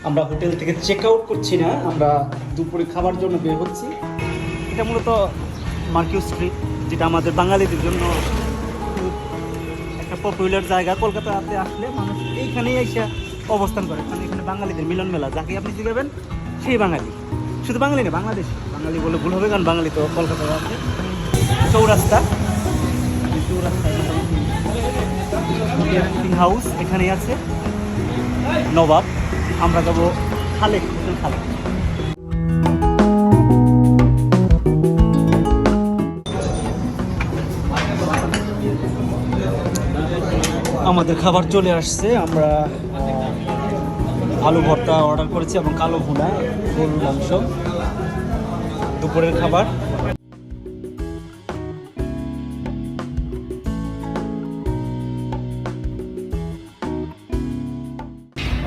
আমরা হোটেল থেকে check out করছি না, আমরা দুপুরে খাবার জন্য বের হচ্ছি। এটা মূলত মার্কিউ স্ট্রিট, যেটা আমাদের বাঙালিদের জন্য খুব একটা পপুলার জায়গা। কলকাতাতে আসলে মানুষ এইখানেই এসে অবস্থান করে, কারণ এখানে বাঙালিদের মিলন মেলা। যাকে আপনি জিগাবেন সেই বাঙালি, শুধু বাঙালি না, বাংলাদেশ বাঙালি বলে ভুল হবে, কারণ বাঙালি তো কলকাতায় আছে। চৌরাস্তা, হাউস এখানেই আছে, নবাব। আমরা যাবো খালেক, হোটেল খালেক। আমাদের খাবার চলে আসছে। আমরা আলু ভর্তা অর্ডার করেছি এবং কালো ভুনা, গরুর মাংস, দুপুরের খাবার।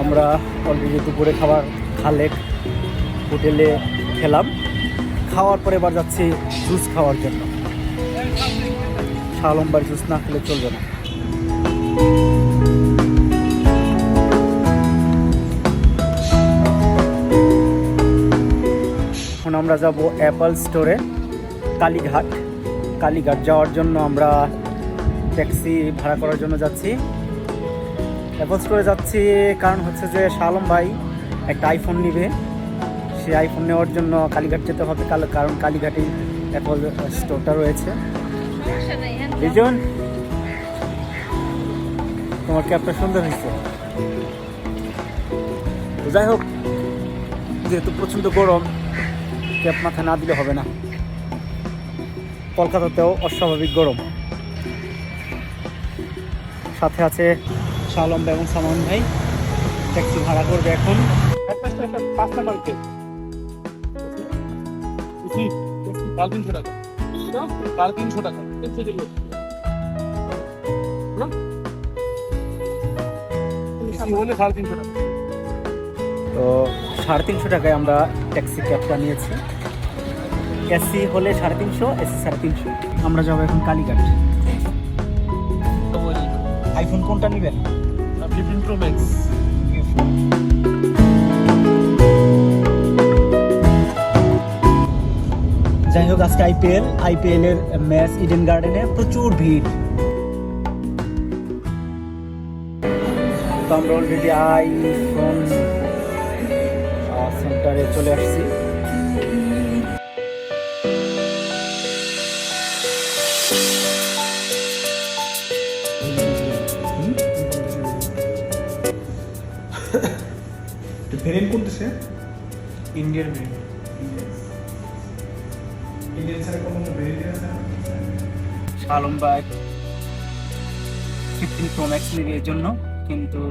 আমরা অলরেডি দুপুরে খাবার খালেক হোটেলে খেলাম। খাওয়ার পরে এবার যাচ্ছি জুস খাওয়ার জন্য। শালম্বার জুস না খেলে চলবে না। এখন আমরা যাব অ্যাপল স্টোরে, কালীঘাট। কালীঘাট যাওয়ার জন্য আমরা ট্যাক্সি ভাড়া করার জন্য যাচ্ছি। অ্যাপল স্টোরে যাচ্ছি কারণ হচ্ছে যে শালম ভাই একটা আইফোন নিবে। সেই আইফোন নেওয়ার জন্য কালীঘাট যেতে হবে, কারণ কালীঘাটেই অ্যাপল স্টোরটা রয়েছে। লিজন, তোমার ক্যাবটা সুন্দর হয়েছে। যাই হোক, যেহেতু প্রচণ্ড গরম, ক্যাব মাথায় না দিলে হবে না। কলকাতাতেও অস্বাভাবিক গরম। সাথে আছে শালম এবং সামান ভাই। ট্যাক্সি ভাড়া করবে এখন। তো 350 টাকায় আমরা ট্যাক্সি ক্যাবটা নিয়েছি। এসি হলে 350, এসি 350। আমরা যাবো এখন কালীঘাট। আইফোন কোনটা নেবেন? 15 Pro Max। যাই হোক, আজকে আইপিএল এর ম্যাচ ইডেন গার্ডেনে প্রচুর ভিড়। তো আমরা অলরেডি আইফোন সেন্টারে চলে আসছি। ভেরিয়েন্ট কোনটা সে? Indian variant. ইন্ডিয়ান ছাড়া কোনো ভেরিয়েন্ট আছে? শালম ভাই 15 Pro Max নেবে এর জন্য, কিন্তু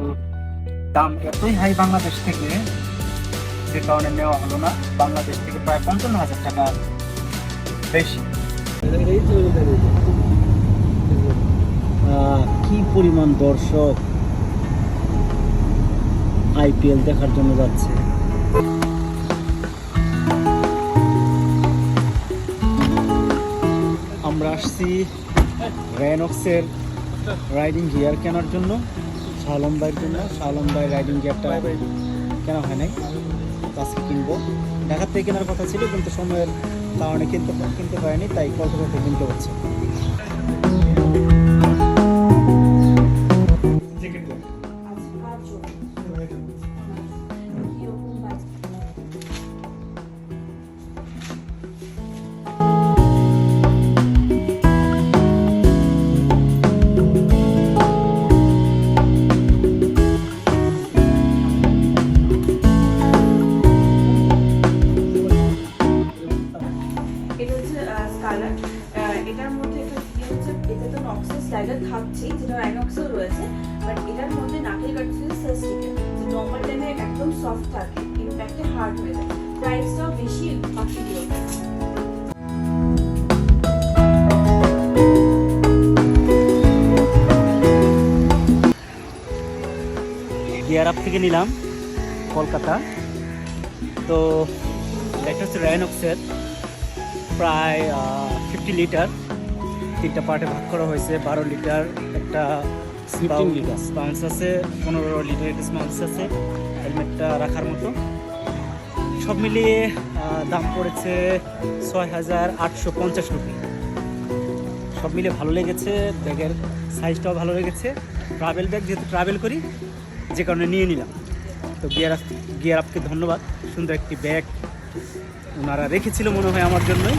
দাম এতই হাই বাংলাদেশ থেকে, যে কারণে নেওয়া হলো না। বাংলাদেশ থেকে প্রায় 55,000 টাকা বেশি। কি পরিমাণ দর্শক আইপিএল দেখার জন্য যাচ্ছে। আমরা আসছি রেনক্সের রাইডিং গিয়ার কেনার জন্য, শালম ভাইয়ের জন্য। শালম ভাই রাইডিং গিয়ারটা কেনা হয় নাই, আজকে কিনবো। ঢাকার থেকে কেনার কথা ছিল, কিন্তু সময়ের কারণে কিনতে পারিনি, তাই কলকাতা থেকে কিনতে হচ্ছে। এটার মধ্যে একটা কি হচ্ছে, এটা তো নক্সের স্লাইডার থাকছেই, যেটা আইনক্সেও রয়েছে, বাট এটার মধ্যে নাকেল কাটছে সেস্টিকের, যে নর্মাল টাইমে একদম সফট থাকে, ইম্প্যাক্টে হার্ড হয়ে যায়। প্রাইসটাও বেশি 80 ইউরো। গিয়ার আপ থেকে নিলাম কলকাতা। তো এটা হচ্ছে রাইনক্সের, প্রায় 50 লিটার, 3টা পার্টে ভাগ করা হয়েছে। 12 লিটার একটা স্পাউন্স আছে, 15 লিটার একটা স্পাউন্স আছে, হেলমেটটা রাখার মতো। সব মিলিয়ে দাম পড়েছে 6,850 রুপি। সব মিলিয়ে ভালো লেগেছে, ব্যাগের সাইজটাও ভালো লেগেছে। ট্রাভেল ব্যাগ, যেহেতু ট্রাভেল করি যে কারণে নিয়ে নিলাম। তো গিয়ার আপকে ধন্যবাদ, সুন্দর একটি ব্যাগ ওনারা রেখেছিল মনে হয় আমার জন্যই।